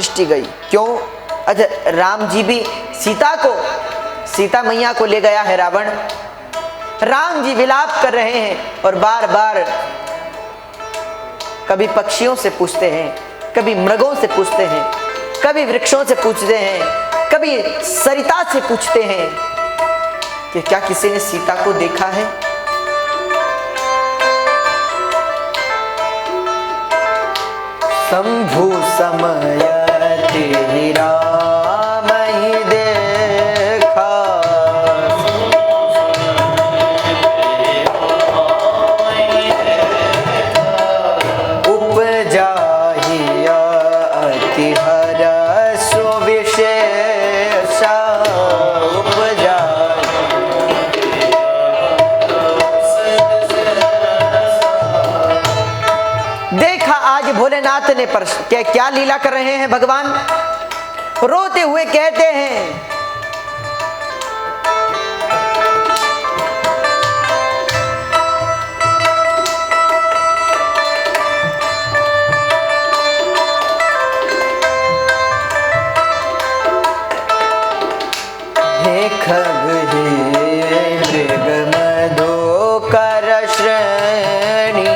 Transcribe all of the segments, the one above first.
दृष्टि गई। क्यों? अच्छा, राम जी भी सीता मैया को ले गया है रावण। राम जी विलाप कर रहे हैं और बार बार कभी पक्षियों से पूछते हैं, कभी मृगों से पूछते हैं, कभी वृक्षों से पूछते हैं, कभी सरिता से पूछते हैं कि क्या किसी ने सीता को देखा है? शंभु समयति राम ही देखा, उपजाहि अति हर्ष विशेष, देखा आज भोलेनाथ ने पर क्या लीला कर रहे हैं भगवान। रोते हुए कहते हैं हे खग हे मृग मधुकर श्रेणी,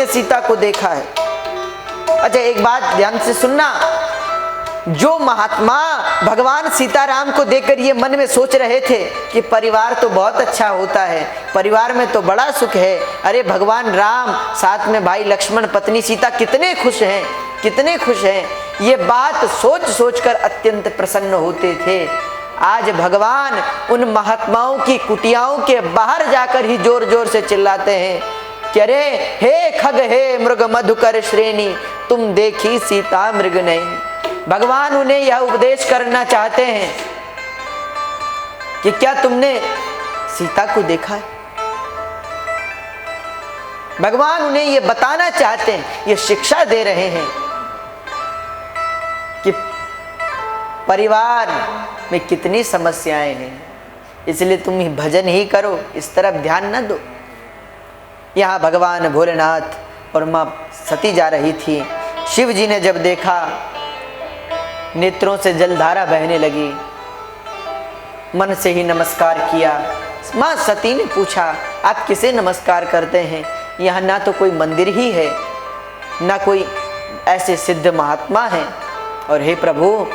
सीता को देखा है? अच्छा, एक बात ध्यान से सुनना, जो महात्मा भगवान सीताराम को देखकर ये मन में सोच रहे थे कि परिवार तो बहुत अच्छा होता है, परिवार में तो बड़ा सुख है, अरे भगवान राम साथ में भाई लक्ष्मण पत्नी सीता कितने खुश हैं, कितने खुश हैं, ये बात सोच सोच कर अत्यंत प्रसन्न होते थे। आज भगवान उन महात्माओं की कुटियाओं के बाहर जाकर ही जोर जोर से चिल्लाते हैं कि अरे हे खग हे मृग मधुकर श्रेणी, तुम देखी सीता मृग नहीं। भगवान उन्हें यह उपदेश करना चाहते हैं कि क्या तुमने सीता को देखा है? भगवान उन्हें यह बताना चाहते हैं, ये शिक्षा दे रहे हैं कि परिवार में कितनी समस्याएं हैं, इसलिए तुम ही भजन ही करो, इस तरफ ध्यान न दो। यहाँ भगवान भोलेनाथ और माँ सती जा रही थी। शिव जी ने जब देखा, नेत्रों से जलधारा बहने लगी, मन से ही नमस्कार किया। माँ सती ने पूछा, आप किसे नमस्कार करते हैं? यहाँ ना तो कोई मंदिर ही है, ना कोई ऐसे सिद्ध महात्मा हैं, और हे प्रभु,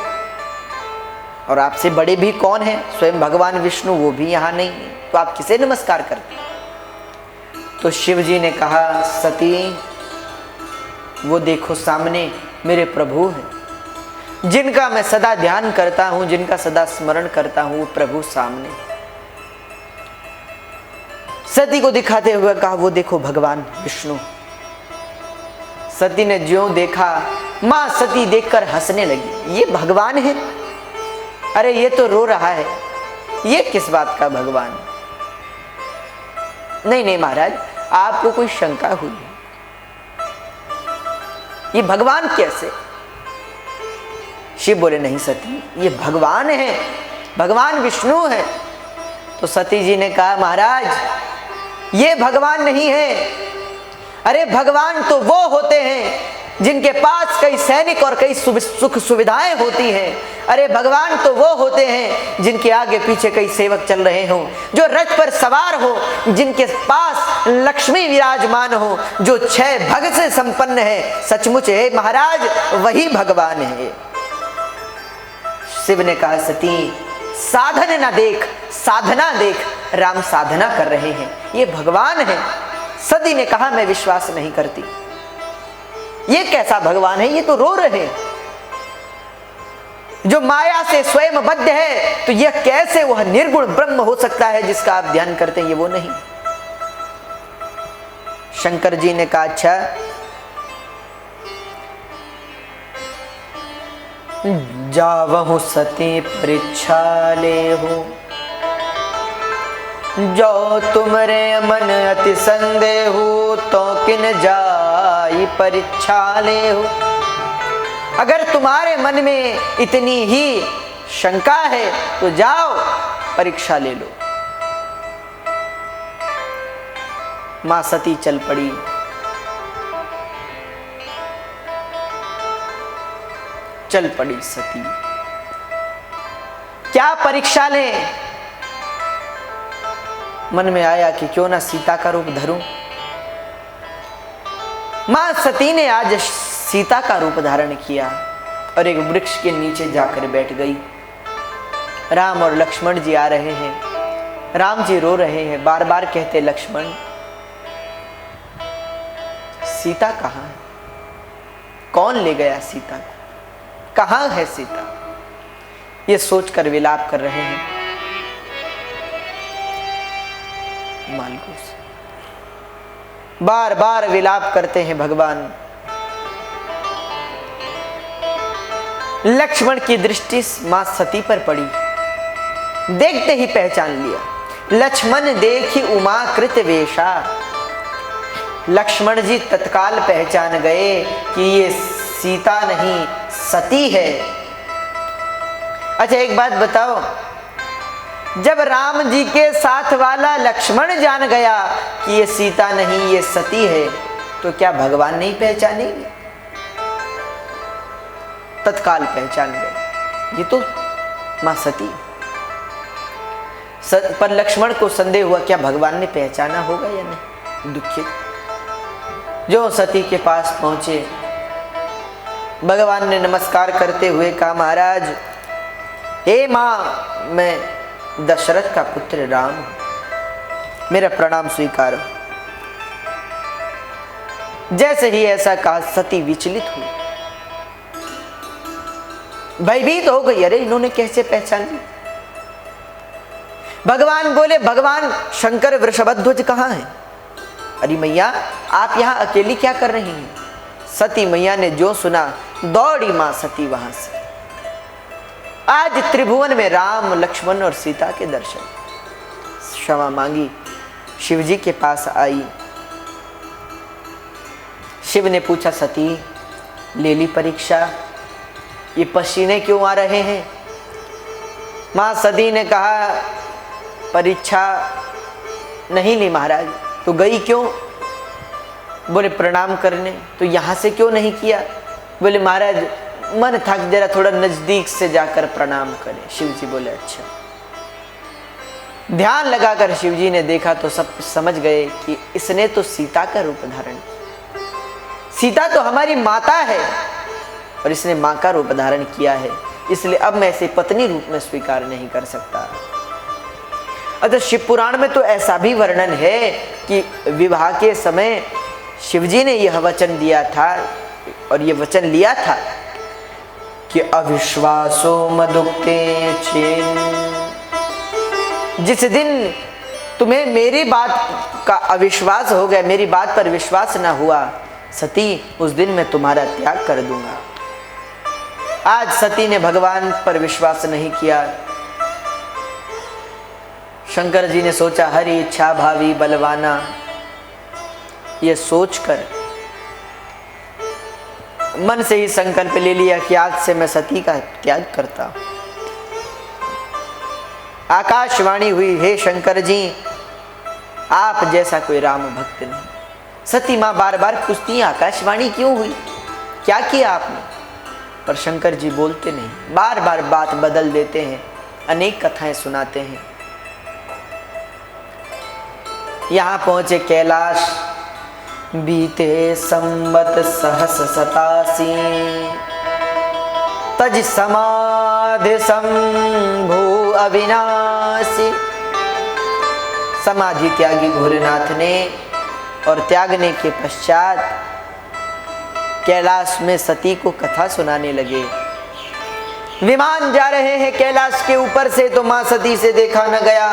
और आपसे बड़े भी कौन हैं? स्वयं भगवान विष्णु, वो भी यहाँ नहीं है, तो आप किसे नमस्कार करते हैं? तो शिव जी ने कहा, सती वो देखो सामने मेरे प्रभु हैं, जिनका मैं सदा ध्यान करता हूं, जिनका सदा स्मरण करता हूं, वो प्रभु सामने। सती को दिखाते हुए कहा, वो देखो भगवान विष्णु। सती ने ज्यों देखा, मां सती देखकर हंसने लगी, ये भगवान है? अरे ये तो रो रहा है, ये किस बात का भगवान? नहीं नहीं महाराज, आपको कोई शंका हुई है, ये भगवान कैसे? शिव बोले, नहीं सती, ये भगवान है, भगवान विष्णु है। तो सती जी ने कहा, महाराज ये भगवान नहीं है, अरे भगवान तो वो होते हैं जिनके पास कई सैनिक और कई सुख सुविधाएं होती हैं। अरे भगवान तो वो होते हैं जिनके आगे पीछे कई सेवक चल रहे हों, जो रथ पर सवार हो, जिनके पास लक्ष्मी विराजमान हो, जो 6 भग से संपन्न है। सचमुच है महाराज, वही भगवान है। शिव ने कहा, सती साधन ना देख, साधना देख, राम साधना कर रहे हैं, ये भगवान है। सती ने कहा, मैं विश्वास नहीं करती। ये कैसा भगवान है, ये तो रो रहे। जो माया से स्वयं बद्ध है, तो यह कैसे वह निर्गुण ब्रह्म हो सकता है जिसका आप ध्यान करते हैं, ये वो नहीं। शंकर जी ने कहा, अच्छा जावहु सती परीक्षा ले हो, जो तुमरे मन अति संदेह हो, तो किन जाई परीक्षा ले हो। अगर तुम्हारे मन में इतनी ही शंका है तो जाओ परीक्षा ले लो। मां सती चल पड़ी। चल पड़ी सती। क्या परीक्षा लें? मन में आया कि क्यों ना सीता का रूप धरूं। मां सती ने आज सीता का रूप धारण किया और एक वृक्ष के नीचे जाकर बैठ गई। राम और लक्ष्मण जी आ रहे हैं। राम जी रो रहे हैं, बार बार कहते, लक्ष्मण सीता कहाँ है? कौन ले गया सीता को? कहाँ है सीता? ये सोचकर विलाप कर रहे हैं। मालकूस बार बार विलाप करते हैं भगवान। लक्ष्मण की दृष्टि मां सती पर पड़ी। देखते ही पहचान लिया। लक्ष्मण देखी उमा कृत वेशा। लक्ष्मण जी तत्काल पहचान गए कि ये सीता नहीं सती है। अच्छा एक बात बताओ, जब राम जी के साथ वाला लक्ष्मण जान गया कि ये सीता नहीं ये सती है, तो क्या भगवान नहीं पहचानेंगे? तत्काल पहचान गए, ये तो मां सती। पर लक्ष्मण को संदेह हुआ, क्या भगवान ने पहचाना होगा या नहीं? दुखित जो सती के पास पहुंचे, भगवान ने नमस्कार करते हुए कहा, महाराज हे मां, मैं दशरथ का पुत्र राम हूं, मेरा प्रणाम स्वीकार। जैसे ही ऐसा कहा, सती विचलित हुई, भयभीत हो गई। अरे इन्होंने कैसे पहचान ली? भगवान बोले, भगवान शंकर वृषभध्वज कहाँ है? अरे मैया आप यहाँ अकेली क्या कर रही हैं? सती मैया ने जो सुना, दौड़ी मां सती वहां से। आज त्रिभुवन में राम लक्ष्मण और सीता के दर्शन। क्षमा मांगी, शिव जी के पास आई। शिव ने पूछा, सती ले ली परीक्षा? ये पसीने क्यों आ रहे हैं? मां सती ने कहा, परीक्षा नहीं ली महाराज। तो गई क्यों? बोले प्रणाम करने। तो यहां से क्यों नहीं किया? बोले महाराज मन थक, जरा थोड़ा नजदीक से जाकर प्रणाम करें। शिव जी बोले अच्छा। ध्यान लगाकर शिव जी ने देखा तो सब समझ गए कि इसने तो सीता का रूप धारण किया। सीता तो हमारी माता है और इसने मां का रूप धारण किया है, इसलिए अब मैं इसे पत्नी रूप में स्वीकार नहीं कर सकता। अतः शिव पुराण में तो ऐसा भी वर्णन है कि विवाह के समय शिवजी ने यह वचन दिया था और यह वचन लिया था कि अविश्वासो मदुक्ते चेन। जिस दिन तुम्हें मेरी बात का अविश्वास हो गया, मेरी बात पर विश्वास ना हुआ सती, उस दिन मैं तुम्हारा त्याग कर दूंगा। आज सती ने भगवान पर विश्वास नहीं किया। शंकर जी ने सोचा, हरि इच्छा भावी बलवाना, ये सोचकर मन से ही संकल्प ले लिया कि आज से मैं सती का त्याग करता हूं। आकाशवाणी हुई, हे शंकर जी आप जैसा कोई राम भक्त नहीं। सती मां बार बार पूछती, आकाशवाणी क्यों हुई, क्या किया आपने? पर शंकर जी बोलते नहीं, बार बार बात बदल देते हैं, अनेक कथाएं सुनाते हैं। यहां पहुंचे कैलाश। बीते संवत सहस 87 तज समाधि संभू अविनाशी। समाधि त्यागी भोलेनाथ ने और त्यागने के पश्चात कैलाश में सती को कथा सुनाने लगे। विमान जा रहे हैं कैलाश के ऊपर से, तो मां सती से देखा न गया।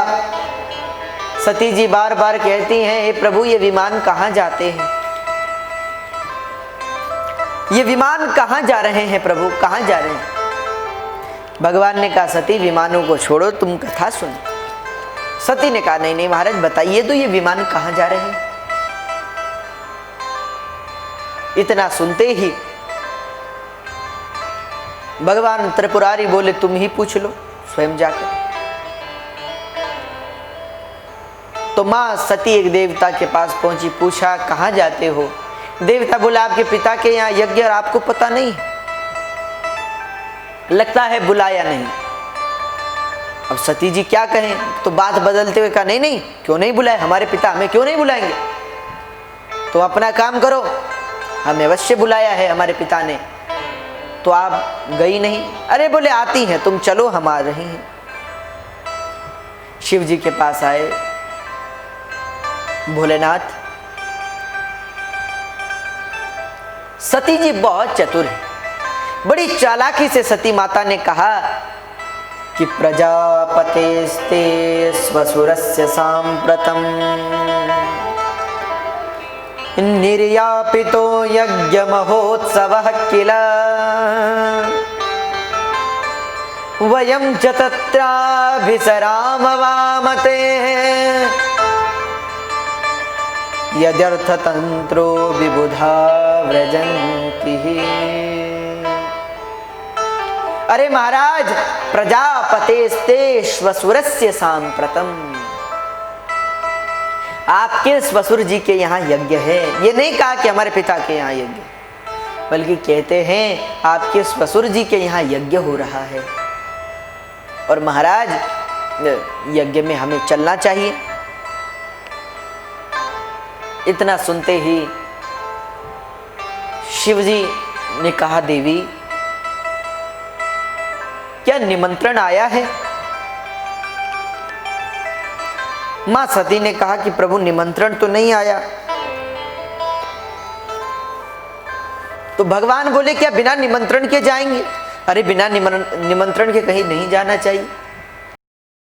सती जी बार बार कहती हैं, हे प्रभु ये विमान कहां जाते हैं, ये विमान कहां जा रहे हैं प्रभु, कहां जा रहे हैं। भगवान ने कहा, सती विमानों को छोड़ो, तुम कथा सुनो। सती ने कहा, नहीं नहीं महाराज बताइए तो ये विमान कहां जा रहे हैं। इतना सुनते ही भगवान त्रिपुरारी बोले, तुम ही पूछ लो स्वयं जाकर। तो मां सती एक देवता के पास पहुंची, पूछा कहां जाते हो। देवता बोला, आपके पिता के यहाँ यज्ञ और आपको पता नहीं, लगता है बुलाया नहीं। अब सती जी क्या कहें, तो बात बदलते हुए कहा, नहीं नहीं क्यों नहीं बुलाए, हमारे पिता हमें क्यों नहीं बुलाएंगे, तुम अपना काम करो, हमें अवश्य बुलाया है हमारे पिता ने, तो आप गई नहीं। अरे बोले आती हैं, तुम चलो हम आ रहे हैं। शिव जी के पास आए, भोलेनाथ, सती जी बहुत चतुर है। बड़ी चालाकी से सती माता ने कहा कि प्रजापतेस्ते स्वसुरस्य सांप्रतम निर्यापितो यज्ञ महोत्सवः किल वयं च तत्राभिसरामवामते यद्यर्थतंत्रो विबुधा व्रजन्ति। अरे महाराज, प्रजापतेस्ते श्वसुरस्य सांप्रतम, आपके श्वसुर जी के यहाँ यज्ञ है। ये नहीं कहा कि हमारे पिता के यहाँ यज्ञ, बल्कि कहते हैं आपके श्वसुर जी के यहाँ यज्ञ हो रहा है, और महाराज यज्ञ में हमें चलना चाहिए। इतना सुनते ही शिव जी ने कहा, देवी क्या निमंत्रण आया है। मां सती ने कहा कि प्रभु निमंत्रण तो नहीं आया। तो भगवान बोले, क्या बिना निमंत्रण के जाएंगे। अरे बिना निमंत्रण के कहीं नहीं जाना चाहिए।